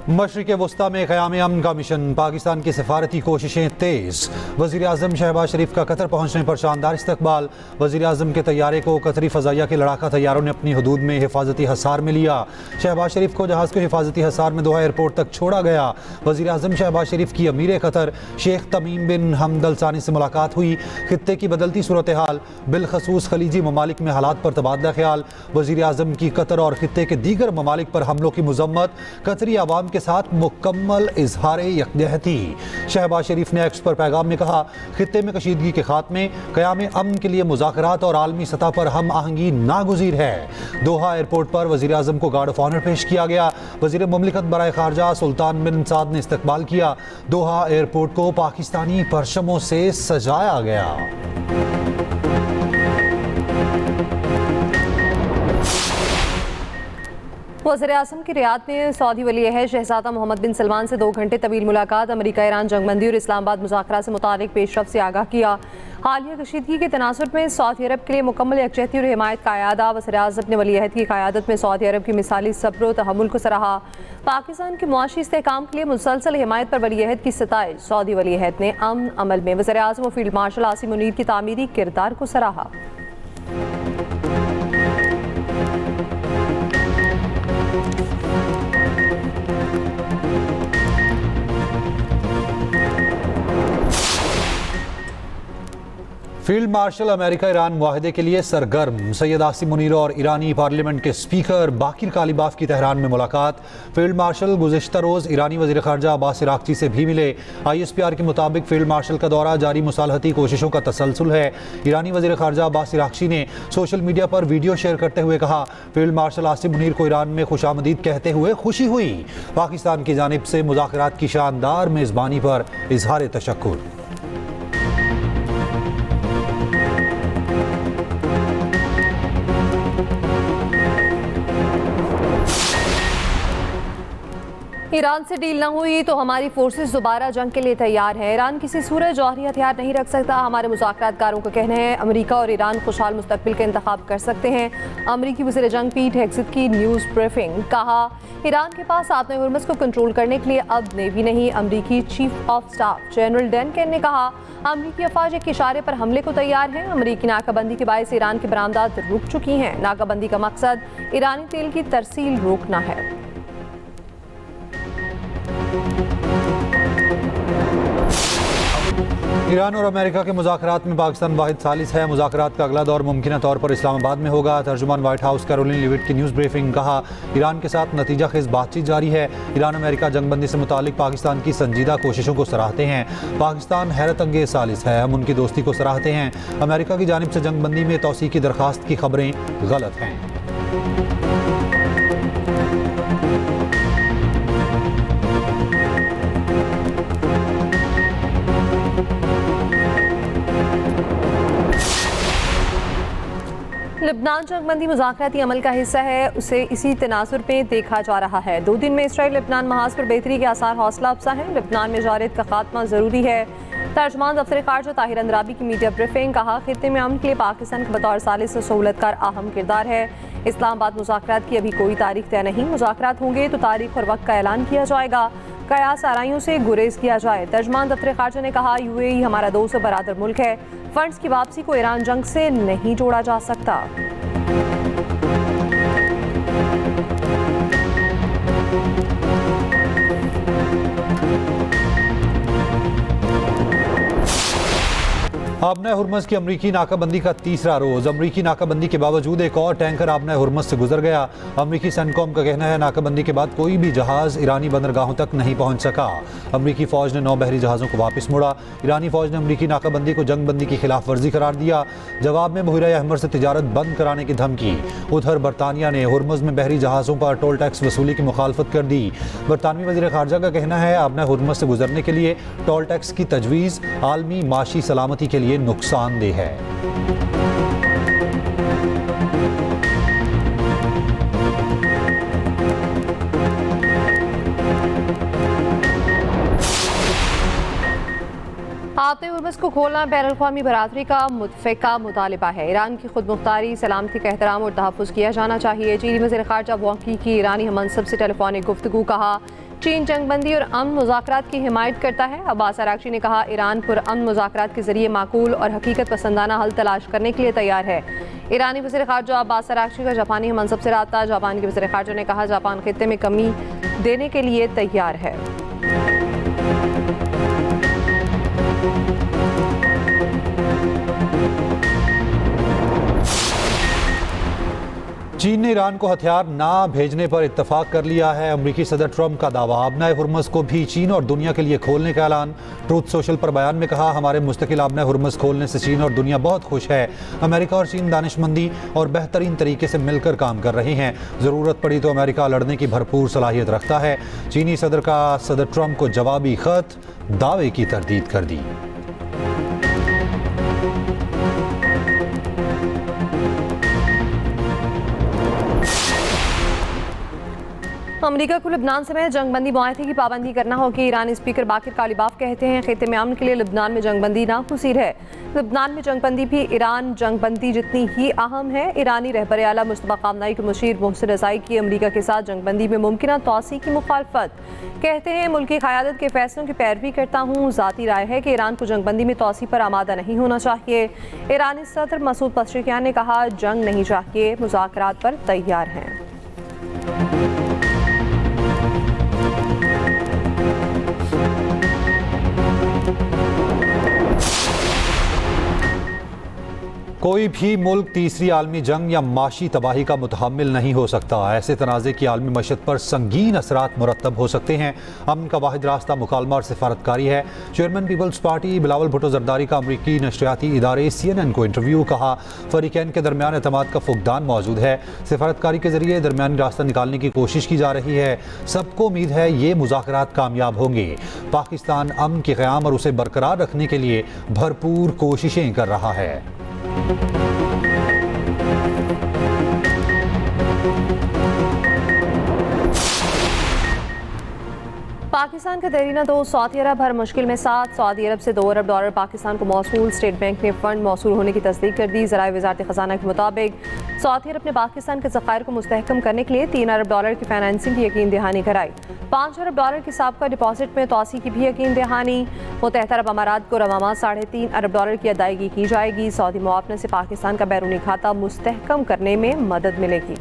मशरिक़ वस्ता में क़याम अमन का मिशन, पाकिस्तान की सफारती कोशिशें तेज़। वज़ीर आज़म शहबाज शरीफ का कतर पहुँचने पर शानदार इस्तकबाल। वज़ीर आज़म के तैयारे को कतरी फ़ज़ाइया के लड़ाका तैयारों ने अपनी हदूद में हिफाजती हसार में लिया। शहबाज शरीफ को जहाज़ को हिफाजती हसार में दोहा एयरपोर्ट तक छोड़ा गया। वज़ीर आज़म शहबाज शरीफ की अमीर कतर शेख तमीम बिन हमद अल सानी से मुलाकात हुई। खित्ते की बदलती सूरत हाल, बिलखसूस खलीजी ममालिक में हालात पर तबादला ख्याल। वज़ीर आज़म की कतर और खित्ते के दीगर ममालिक पर हमलों की मज़म्मत। कतरी आवाम के साथ मुकम्मल इजहार यकजहती। शहबाज शरीफ ने एक्स पर पैगाम में कहा, खित्ते में कशीदगी के खात्मे, क़याम अमन के लिए मुज़ाकरात और आलमी सतह पर हम आहंगी नागुज़ीर है। दोहा एयरपोर्ट पर वज़ीर आज़म को गार्ड ऑफ ऑनर पेश किया गया। वज़ीर मुमलिकत बराए खारजा सुल्तान बिन साद ने इस्तकबाल किया। दोहा एयरपोर्ट को पाकिस्तानी परचमों से सजाया गया। वज़ीर-ए-आज़म की रियाद में सऊदी वली अहद शहज़ादा मोहम्मद बिन सलमान से 2 घंटे तवील मुलाकात। अमरीका ईरान जंगबंदी और इस्लामाबाद मुज़ाकरा से मुतालिक पेशरफ से आगाह किया। हालिया कशीदगी के तनासुर में सऊदी अरब के लिए मुकम्मल यकजहती और हिमायत का अयादा। वज़ीर-ए-आज़म ने वली अहद की क़यादत में सऊदी अरब की मिसाली सब्र और तहम्मुल को सराहा। पाकिस्तान के मुआशी इस्तेहकाम के लिए मुसलसल हिमायत पर वली अहद की सताइश। सऊदी वली अहद ने अमन अमल में वज़ीर-ए-आज़म और फील्ड मार्शल आसिम मुनीर की तामीरी किरदार को सराहा। फील्ड मार्शल अमेरिका ईरान मुआहदे के लिए सरगर्म। सैयद आसिम मुनीर और ईरानी पार्लियामेंट के स्पीकर बाकिर कालीबाफ की तेहरान में मुलाकात। फील्ड मार्शल गुज़िश्ता रोज़ ईरानी वज़ीर ख़ारजा अब्बास इराक़ची से भी मिले। ISPR के मुताबिक फील्ड मार्शल का दौरा जारी मुसालहती कोशिशों का तसलसल है। ईरानी वज़ीर ख़ारजा अब्बास इराक़ची ने सोशल मीडिया पर वीडियो शेयर करते हुए कहा, फील्ड मार्शल आसिम मुनीर को ईरान में खुशामदीद कहते हुए खुशी हुई। पाकिस्तान की जानिब से मुज़ाकरात की शानदार मेज़बानी पर इज़हार तशक्कुर। ईरान से डील न हुई तो हमारी फोर्सेस दोबारा जंग के लिए तैयार हैं। ईरान किसी सूरत जौहरी हथियार नहीं रख सकता। हमारे मुज़ाकरातकारों का कहना है अमेरिका और ईरान खुशहाल मुस्तकबिल का इंतखाब कर सकते हैं। अमरीकी वज़ीर जंग पीट हेग्सेथ की न्यूज़ ब्रीफिंग, कहा ईरान के पास आबे हुर्मुज़ को कंट्रोल करने के लिए अब नेवी नहीं। अमरीकी चीफ ऑफ स्टाफ जनरल डेनकेन ने कहा अमरीकी अफवाज एक इशारे पर हमले को तैयार हैं। अमरीकी नाकाबंदी के बायस ईरान की बरामदात रुक चुकी हैं। नाकाबंदी का मकसद ईरानी तेल की तरसील रोकना है। ईरान और अमेरिका के मुज़ाकरात में पाकिस्तान वाहिद सालिस है। मुज़ाकरात का अगला दौर मुमकिन तौर पर इस्लामाबाद में होगा। तर्जुमान व्हाइट हाउस कैरोलिन लिविट की न्यूज़ ब्रीफिंग, कहा ईरान के साथ नतीजा खेज बातचीत जारी है। ईरान अमेरिका जंगबंदी से मुतालिक पाकिस्तान की संजीदा कोशिशों को सराहते हैं। पाकिस्तान हैरत अंगेज सालिस है, हम उनकी दोस्ती को सराहते हैं। अमेरिका की जानिब से जंगबंदी में तौसीक़ की दरख्वास्त की खबरें गलत हैं। लेबनान जंगबंदी मुज़ाकराती अमल का हिस्सा है, उसे इसी तनासुर में देखा जा रहा है। 2 दिन में इसराइल लेबनान महाज पर बेहतरी के आसार हौसला अफजा हैं। लेबनान में जारियत का खात्मा ज़रूरी है। तर्जुमान दफ्तर ख़ारजा ताहिर अंद्राबी की मीडिया ब्रीफिंग, कहा खित्ते में अमन के लिए पाकिस्तान का बतौर सालिस सहूलतकार अहम किरदार है। इस्लामाबाद मुज़ाकरात की अभी कोई तारीख तय नहीं। मुज़ाकरात होंगे तो तारीख और वक्त का ऐलान किया जाएगा। कयास आराइयों से गुरेज किया जाए। तर्जुमान दफ्तर ख़ारजा ने कहा UAE हमारा दोस्त और बरादर मुल्क है। फंड्स की वापसी को ईरान जंग से नहीं जोड़ा जा सकता। आबना हुर्मुज़ की अमरीकी नाकाबंदी का तीसरा रोज़। अमरीकी नाकाबंदी के बावजूद एक और टैंकर आबना हुर्मुज़ से गुजर गया। अमरीकी सेंटकॉम का कहना है नाकाबंदी के बाद कोई भी जहाज़ ईरानी बंदरगाहों तक नहीं पहुंच सका। अमरीकी फ़ौज ने 9 बहरी जहाज़ों को वापस मोड़ा। ईरानी फ़ौज ने अमरीकी नाकाबंदी को जंगबंदी की खिलाफ वर्जी करार दिया। जवाब में बहरा अहमर से तिजारत बंद कराने की धमकी। उधर बरतानिया ने हुर्मुज़ में बहरी जहाज़ों पर टोल टैक्स वसूली की मुखालफत कर दी। बरतानवी वज़ीर ख़ारजा का कहना है आबना हुर्मुज़ से गुजरने के लिए टोल टैक्स की तजवीज़ आलमी माशी सलामती के लिए नुकसानदेह है। आबे हुर्मुज़ को खोलना बैनुल-अक़वामी बरादरी का मुतफ़िका मुतालिबा है। ईरान की खुद मुख्तारी, सलामती का एहतराम और तहफ़्फ़ुज़ किया जाना चाहिए। चीनी वज़ीर ख़ारजा वांग यी की ईरानी हममंसब से टेलीफोनिक गुफ्तगू, कहा चीन जंगबंदी और अमन मुज़ाकरात की हिमायत करता है। अब्बास अराग़ची ने कहा, ईरान पुरअमन मुज़ाकरात के जरिए माकूल और हकीकत पसंदाना हल तलाश करने के लिए तैयार है। ईरानी वज़ीर ख़ारजा अब्बास अराग़ची का जापानी मनसब से रब्ता। जापान के वज़ीर ख़ारजा ने कहा, जापान खित्ते में कमी देने के लिए तैयार है। चीन ने ईरान को हथियार ना भेजने पर इत्तफाक कर लिया है। अमरीकी सदर ट्रंप का दावा, आबनाए हुर्मुज़ को भी चीन और दुनिया के लिए खोलने का ऐलान। ट्रूथ सोशल पर बयान में कहा, हमारे मुस्तकिल आबनाए हुर्मुज़ खोलने से चीन और दुनिया बहुत खुश है। अमेरिका और चीन दानिशमंदी और बेहतरीन तरीके से मिलकर काम कर रहे हैं। ज़रूरत पड़ी तो अमेरिका लड़ने की भरपूर सलाहियत रखता है। चीनी सदर का सदर ट्रंप को जवाबी खत, दावे की तरदीद कर दी। अमरीका को लबनान समेत जंगबंदी मुआहदे की पाबंदी करना होगी। ईरानी स्पीकर बाकिर कालिबाफ कहते हैं, खित्ते में अमन के लिए लबनान में जंगबंदी नागुज़ीर है। लबनान में जंगबंदी भी ईरान जंगबंदी जितनी ही अहम है। ईरानी रहबर आला मुस्तफा कामनाई के मुशीर मोहसिन रज़ाई की अमरीका के साथ जंगबंदी में मुमकिन तौसी की मुखालफत। कहते हैं, मुल्की क़यादत के फैसलों की पैरवी करता हूँ। ज़ाती राय है कि ईरान को जंगबंदी में तौसी पर आमादा नहीं होना चाहिए। ईरानी सदर मसूद पज़ेश्कियान ने कहा, जंग नहीं चाहिए, मुज़ाकरात पर तैयार हैं। कोई भी मुल्क तीसरी आलमी जंग या माशी तबाही का मुतहम्मिल नहीं हो सकता। ऐसे तनाज़े की आलमी मशत पर संगीन असरात मुरतब हो सकते हैं। अमन का वाहिद रास्ता मुकालमा और सिफारतकारी है। Chairman people's party Bilawal Bhutto Zardari का अमरीकी नशरियाती इदारे CNN को इंटरव्यू। कहा, फरीकैन के दरमियान एतमाद का फुकदान मौजूद है। सिफारतकारी के जरिए दरमियानी रास्ता निकालने की कोशिश की जा रही है। सबको उम्मीद है ये मुज़ाकरात कामयाब होंगे। पाकिस्तान अमन के क़याम और उसे बरकरार रखने के लिए भरपूर कोशिशें कर रहा है। पाकिस्तान का देरीना दोस्त सऊदी अरब हर मुश्किल में साथ। सऊदी अरब से $2 अरब पाकिस्तान को मौसूल। स्टेट बैंक ने फंड मौसूल होने की तस्दीक कर दी। ज़राए वज़ारत ख़जाना के मुताबिक सऊदी अरब ने पाकिस्तान के ज़खायर को मुस्तहकम करने के लिए $3 अरब की फाइनेंसिंग की यकीन दहानी कराई। $5 अरब की साबका डिपॉजिट में तोसी की भी यकीन दहानी। मुत्तहिदा अरब अमारात को रवामा $3.5 अरब की अदायगी की जाएगी। सऊदी मुआवने से पाकिस्तान का बैरूनी खाता मुस्तहकम करने में मदद मिलेगी।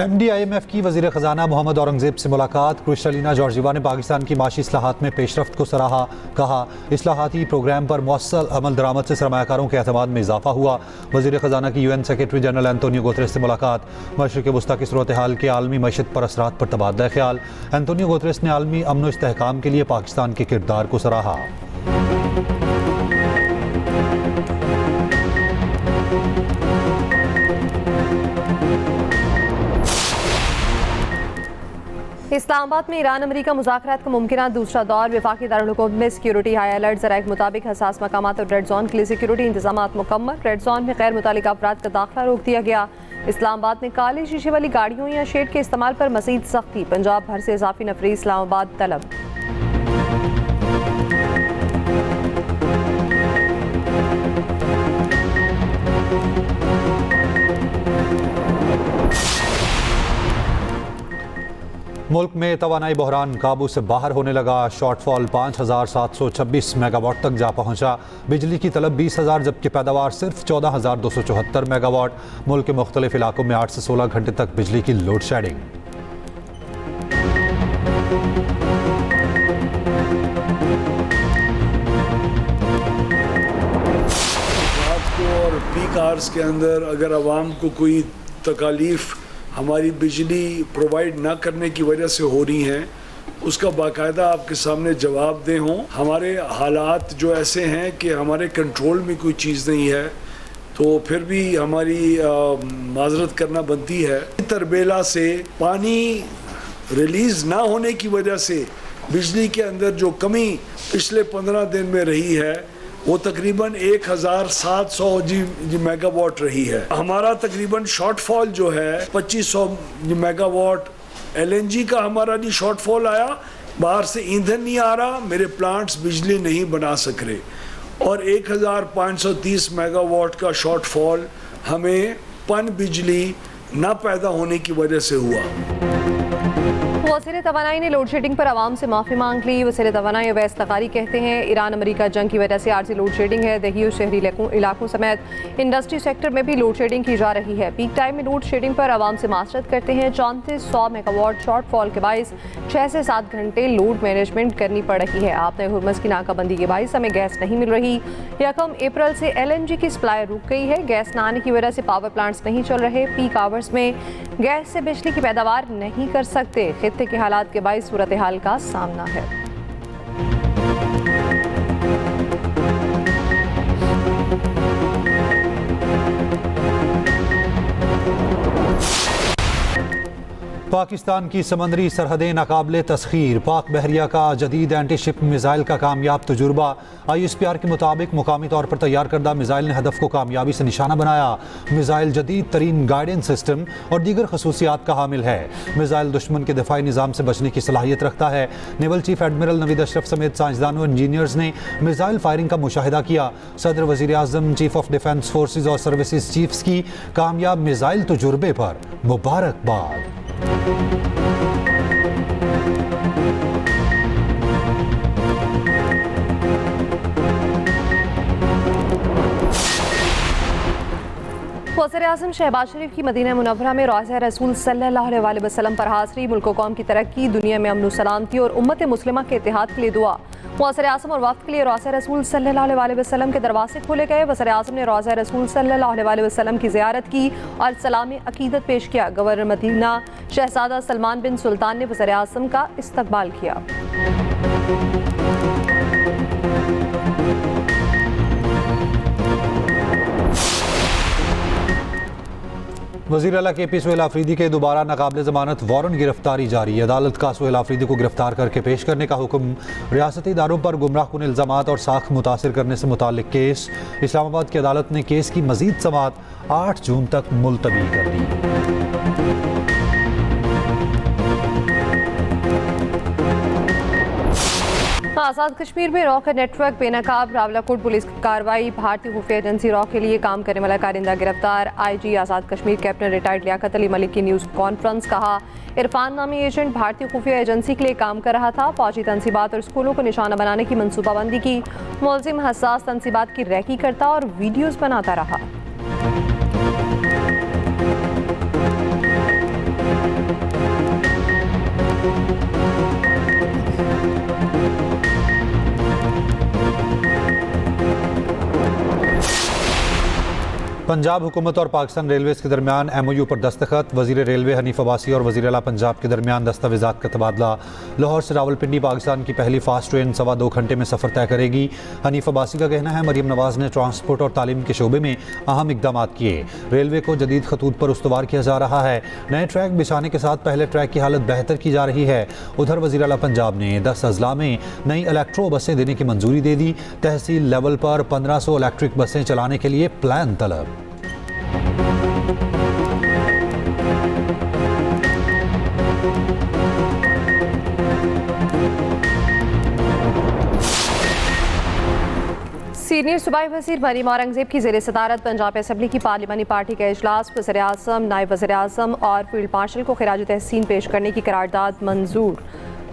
MD IMF की वज़ीर ख़जाना मोहम्मद औरंगज़ेब से मुलाकात। क्रिस्टलिना जॉर्जिवा ने पाकिस्तान की माशी इस्लाहात में पेशरफ्त को सराहा। कहा, इस्लाहाती प्रोग्राम पर मौसल अमल दरामद से सरमायाकारों के एतमाद में इजाफा हुआ। वज़ीर ख़जाना की UN secretary general Antonio Guterres से मुलाकात। मशरिक़ वस्ता की सूरत हाल के आलमी मईशत पर असरात पर तबादला ख्याल। एंटोनियो गुतरेस ने आलमी अमन व इस्तेहकाम के लिए पाकिस्तान के किरदार को सराहा। इस्लामाबाद में ईरान अमरीका मुज़ाकरात का मुमकिन दूसरा दौर। वफाकी दारुल में सिक्योरिटी हाई अलर्ट। ज़राए के मुताबिक हसास मकामात और रेड जोन के लिए सिक्योरिटी इंतजाम मुकम्मल। रेड जोन में गैर मुतालिक अफराद का दाखिला रोक दिया गया। इस्लामाबाद में काले शीशे वाली गाड़ियों या शेड के इस्तेमाल पर मज़ीद सख्ती। पंजाब भर से इजाफी नफरी इस्लामाबाद तलब। मुल्क में तवानाई बहरान काबू से बाहर होने लगा। शॉर्टफॉल 5,726 मेगावाट तक जा पहुंचा। बिजली की तलब 20,000 जबकि पैदावार सिर्फ 14,274 मेगावाट। मुल्क के मुख्तलिफ इलाकों में 8 से 16 घंटे तक बिजली की लोड शेडिंग। रात को और पीक आवर्स के अंदर अगर आवाम को कोई तकालीफ हमारी बिजली प्रोवाइड ना करने की वजह से हो रही हैं, उसका बाकायदा आपके सामने जवाब दे हों। हमारे हालात जो ऐसे हैं कि हमारे कंट्रोल में कोई चीज़ नहीं है, तो फिर भी हमारी माजरत करना बनती है। तरबेला से पानी रिलीज़ ना होने की वजह से बिजली के अंदर जो कमी पिछले 15 दिन में रही है वो तकरीबन 1,700 मेगावाट रही है। हमारा तकरीबन शॉर्टफॉल जो है 2,500 मेगावाट LNG का हमारा जी शॉर्टफॉल आया, बाहर से ईंधन नहीं आ रहा, मेरे प्लांट्स बिजली नहीं बना सक रहे, और 1530 मेगावाट का शॉर्टफॉल हमें पन बिजली न पैदा होने की वजह से हुआ। वज़ीर तवानाई ने लोड शेडिंग पर आवाम से माफ़ी मांग ली। वज़ीर तवानाई अवैस तकारी कहते हैं ईरान अमेरिका जंग की वजह से आर्जी लोड शेडिंग है। दही और शहरी इलाकों समेत इंडस्ट्री सेक्टर में भी लोड शेडिंग की जा रही है। पीक टाइम में लोड शेडिंग पर आवाम से माजरत करते हैं। 3400 मेगावाट शॉर्टफॉल के बाइस 6 से 7 घंटे लोड मैनेजमेंट करनी पड़ रही है। आपने हुर्मस की नाकाबंदी के बाइस हमें गैस नहीं मिल रही। 1 अप्रैल से LNG की सप्लाई रुक गई है। गैस न आने की वजह से पावर प्लांट्स नहीं चल रहे। पीक आवर्स में गैस से बिजली की पैदावार नहीं कर सकते। खित्ते के हालात के बाइस सूरत हाल का सामना है। पाकिस्तान की समंदरी सरहदें नाकाबिले तस्खीर। पाक बहरिया का जदीद एंटी शिप मिसाइल का कामयाब तजुर्बा। ISPR के मुताबिक मुकामी तौर पर तैयार करदा मिसाइल ने हदफ को कामयाबी से निशाना बनाया। मिसाइल जदीद तरीन गाइडेंस सिस्टम और दीगर खसूसियात का हामिल है। मिसाइल दुश्मन के दिफाई निज़ाम से बचने की सलाहियत रखता है। Naval chief admiral Naveed Ashraf समेत साइंसदानों और इंजीनियर्स ने मिसाइल फायरिंग का मुशाहिदा किया। सदर वज़ीर आज़म, चीफ ऑफ डिफेंस फोर्सेज और सर्विसेज चीफ्स की कामयाब मिसाइल तजुर्बे पर मुबारकबाद। वज़ीर आज़म शहबाज शरीफ की मदीना मुनव्वरा में रौज़ा रसूल सल्लल्लाहु अलैहि वसल्लम पर हाज़री। मुल्क व कौम की तरक्की, दुनिया में अमन सलामती और उम्मत मुस्लिमा के इत्तेहाद के लिए दुआ। वज़ीर आज़म और वफ़द के लिए रौज़ा रसूल सल्लल्लाहु अलैहि वसल्लम के दरवाजे खोले गए। वज़ीर आज़म ने रौज़ा रसूल सल्लल्लाहु अलैहि वसल्लम की ज़ियारत की और सलाम अक़ीदत पेश किया। गवर्नर मदीना शहज़ादा सलमान बिन सुल्तान ने वज़ीर आज़म का इस्तकबाल किया। वज़ीर आला KP सुहेल आफरीदी के दोबारा नाकाबिले ज़मानत वारंट गिरफ्तारी जारी है। अदालत का सुहेल आफरीदी को गिरफ्तार करके पेश करने का हुक्म। रियासती इदारों पर गुमराहकुन इल्ज़ामात और साख मुतासिर करने से मुताल्लिक केस। इस्लामाबाद की अदालत ने केस की मज़ीद समाअत 8 जून तक मुलतवी कर दी। आज़ाद कश्मीर में रॉ का नेटवर्क बेनकाब। रावलाकोट पुलिस की कार्रवाई। भारतीय खुफिया एजेंसी रॉ के लिए काम करने वाला कारिंदा गिरफ्तार। IG Azad Kashmir captain retired Liaquat Ali Malik की न्यूज़ कॉन्फ्रेंस। कहा इरफान नामी एजेंट भारतीय खुफिया एजेंसी के लिए काम कर रहा था। फौजी तनसीबात और स्कूलों को निशाना बनाने की मनसूबाबंदी की। मुलजिम हसास तनसीबात की रैकी करता और वीडियोज़ बनाता रहा। पंजाब हुकूमत और पाकिस्तान रेलवेज़ के दरमियान MOU पर दस्तखत। वज़ीर रेलवे हनीफ अब्बासी और वज़ीर आला पंजाब के दरमियान दस्तावेज़ात का तबादला। लाहौर से रावलपिंडी पाकिस्तान की पहली फास्ट ट्रेन 2.25 घंटे में सफ़र तय करेगी। हनीफ अब्बासी का कहना है मरीम नवाज़ ने ट्रांसपोर्ट और तालीम के शोबे में अहम इक़दाम किए। रेलवे को जदीद खतूत पर उस्तवार किया जा रहा है। नए ट्रैक बिछाने के साथ पहले ट्रैक की हालत बेहतर की जा रही है। उधर वज़ीर आला पंजाब ने 10 अजला में नई इलेक्ट्रो बसें देने की मंजूरी दे दी। तहसील लेवल पर 1500 इलेक्ट्रिक बसें चलाने के लिए प्लान तलब। सीनियर सूबाई वज़ीर मरीम औरंगज़ेब की ज़ेर सदारत पंजाब असम्बली की पार्लिमानी पार्टी का इजलास। वज़ीर आज़म, नायब वज़ीर आज़म और फील्ड मार्शल को खिराज तहसीन पेश करने की करारदाद मंजूर।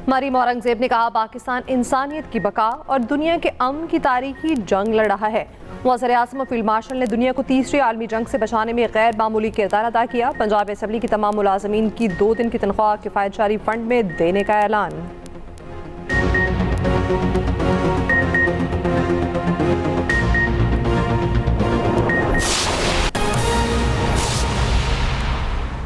मरीम औरंगज़ेब ने कहा पाकिस्तान इंसानियत की बका और दुनिया के अमन की तारीखी जंग लड़ रहा है। वज़ीर आज़म और फील्ड मार्शल ने दुनिया को तीसरी आलमी जंग से बचाने में गैर मामूली किरदार अदा किया। पंजाब असम्बली की तमाम मुलाजमीन की 2 दिन की तनख्वाह किफ़ायत जारी फंड में देने का ऐलान।